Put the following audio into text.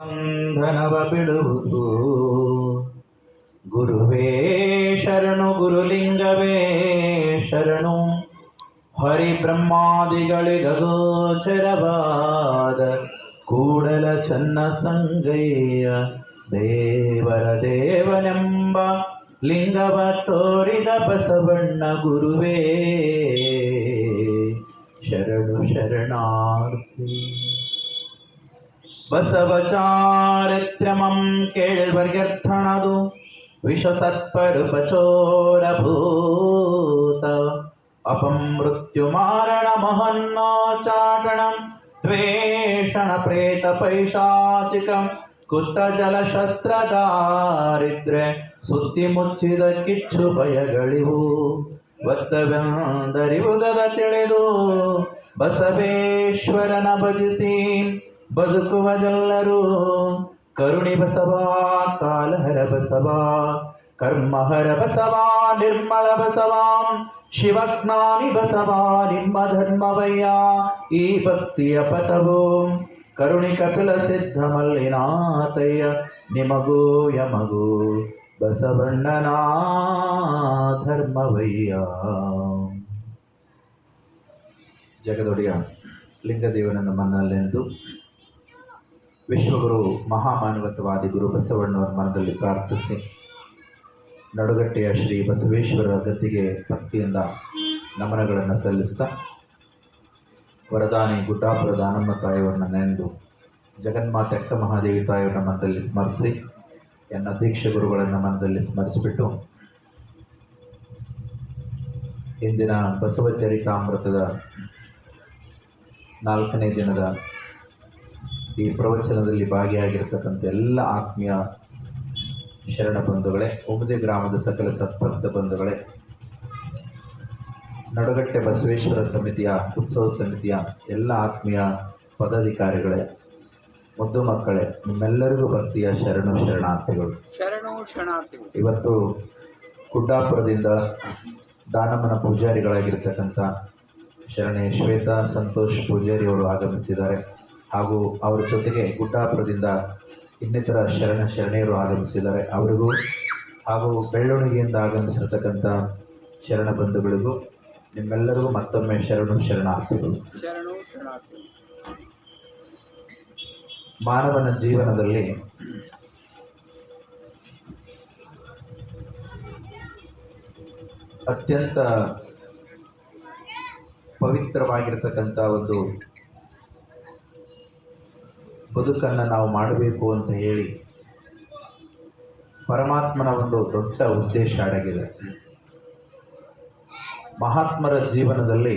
ಬಂಧನವ ಬಿಡುವುದು ಗುರುವೇ ಶರಣು, ಗುರುಲಿಂಗವೇ ಶರಣು. ಹರಿಬ್ರಹ್ಮಾದಿಗಳಿಗಗೋಚರವಾದ ಕೂಡಲ ಚನ್ನ ಸಂಗಯ್ಯ ದೇವರ ದೇವನೆಂಬ ಲಿಂಗವ ತೋರಿದ ಬಸವಣ್ಣ ಗುರುವೇ ಶರಣು ಶರಣಾರ್ಥಿ. ಬಸವ ಚಾರಿತ್ರ್ಯಮಂ ಕೇಳ್ವರ್ಗ್ಯರ್ಥಣದು ವಿಷಸತ್ಪರುಪಚೋರಭೂತ ಅಪಮೃತ್ಯು ಮಾರಣ ಮಹನ್ನಾಚಾಟಣಂ ದ್ವೇಷಣ ಪ್ರೇತ ಪೈಶಾಚಿಕಂ ಕುತ್ತ ಜಲಶಸ್ತ್ರ ದಾರಿದ್ರೆ ಸುತ್ತಿ ಮುಚ್ಚಿದ ಕಿಚ್ಚು ಭಯಗಳಿವು ಒತ್ತವೆಂದರಿವುದರ ತಿಳಿದು ಬಸವೇಶ್ವರನ ಭಜಿಸಿ ಬದುಕುವದೆಲ್ಲರೂ. ಕರುಣಿ ಬಸವ, ಕಾಲಹರ ಬಸವ, ಕರ್ಮಹರ ಬಸವ, ನಿರ್ಮಲ ಬಸವ, ಶಿವಜ್ಞಾನಿ ಬಸವ ನಿಮ್ಮ ಧರ್ಮವಯ್ಯ ಈ ಭಕ್ತಿಯ ಪಥವು. ಕರುಣಿ ಕಪಿಲ ಸಿದ್ಧ ಮಲ್ಲಿನಾಥಯ್ಯ ನಿಮಗೂ ಯಮಗೂ ಬಸವಣ್ಣನ ಧರ್ಮವಯ್ಯ. ಜಗದೊಡೆಯ ಲಿಂಗದೇವನನ್ನು ಮನದಲ್ಲೆಂದು ವಿಶ್ವಗುರು ಮಹಾಮಾನವತವಾದಿ ಗುರು ಬಸವಣ್ಣವರ ಮನದಲ್ಲಿ ಪ್ರಾರ್ಥಿಸಿ ನಡುಗಟ್ಟೆಯ ಶ್ರೀ ಬಸವೇಶ್ವರ ಗದ್ದಿಗೆ ಭಕ್ತಿಯಿಂದ ನಮನಗಳನ್ನು ಸಲ್ಲಿಸ್ತಾ ವರದಾನಿ ಗುಡ್ಡಾಪುರ ದಾನಮ್ಮ ತಾಯಿಯವರನ್ನ ನೆನೆದು ಜಗನ್ಮಾತೆ ಅಕ್ಕ ಮಹಾದೇವಿ ತಾಯಿಯವರನ್ನ ಮನದಲ್ಲಿ ಸ್ಮರಿಸಿ ಎನ್ನ ದೀಕ್ಷೆ ಗುರುಗಳನ್ನು ಮನದಲ್ಲಿ ಸ್ಮರಿಸಿಬಿಟ್ಟು ಇಂದಿನ ಬಸವಚರಿತಾಮೃತದ 4ನೇ ದಿನದ ಈ ಪ್ರವಚನದಲ್ಲಿ ಭಾಗಿಯಾಗಿರ್ತಕ್ಕಂಥ ಎಲ್ಲ ಆತ್ಮೀಯ ಶರಣ ಬಂಧುಗಳೇ, ಉಮದೆ ಗ್ರಾಮದ ಸಕಲ ಸತ್ಭಕ್ತ ಬಂಧುಗಳೇ, ನಡುಗಟ್ಟೆ ಬಸವೇಶ್ವರ ಸಮಿತಿಯ ಉತ್ಸವ ಸಮಿತಿಯ ಎಲ್ಲ ಆತ್ಮೀಯ ಪದಾಧಿಕಾರಿಗಳೇ, ಮುದ್ದು ಮಕ್ಕಳೇ, ನಿಮ್ಮೆಲ್ಲರಿಗೂ ಭಕ್ತಿಯ ಶರಣು ಶರಣಾರ್ಥಿಗಳು. ಇವತ್ತು ಗುಡ್ಡಾಪುರದಿಂದ ದಾನಮ್ಮನ ಪೂಜಾರಿಗಳಾಗಿರ್ತಕ್ಕಂಥ ಶರಣೆ ಶ್ವೇತಾ ಸಂತೋಷ್ ಪೂಜಾರಿಯವರು ಆಗಮಿಸಿದ್ದಾರೆ. ಹಾಗೂ ಅವರ ಜೊತೆಗೆ ಗುಡ್ಡಾಪುರದಿಂದ ಇನ್ನಿತರ ಶರಣೆಯರು ಆಗಮಿಸಿದ್ದಾರೆ. ಅವರಿಗೂ ಹಾಗೂ ಬೆಳ್ಳೊಣಗಿಯಿಂದ ಆಗಮಿಸಿರ್ತಕ್ಕಂಥ ಶರಣ ಬಂಧುಗಳಿಗೂ ನಿಮ್ಮೆಲ್ಲರಿಗೂ ಮತ್ತೊಮ್ಮೆ ಶರಣು ಶರಣಾರ್ಥಿಗಳು. ಮಾನವನ ಜೀವನದಲ್ಲಿ ಅತ್ಯಂತ ಪವಿತ್ರವಾಗಿರ್ತಕ್ಕಂಥ ಒಂದು ಬದುಕನ್ನು ನಾವು ಮಾಡಬೇಕು ಅಂತ ಹೇಳಿ ಪರಮಾತ್ಮನ ಒಂದು ದೊಡ್ಡ ಉದ್ದೇಶ ಅಡಗಿದೆ. ಮಹಾತ್ಮರ ಜೀವನದಲ್ಲಿ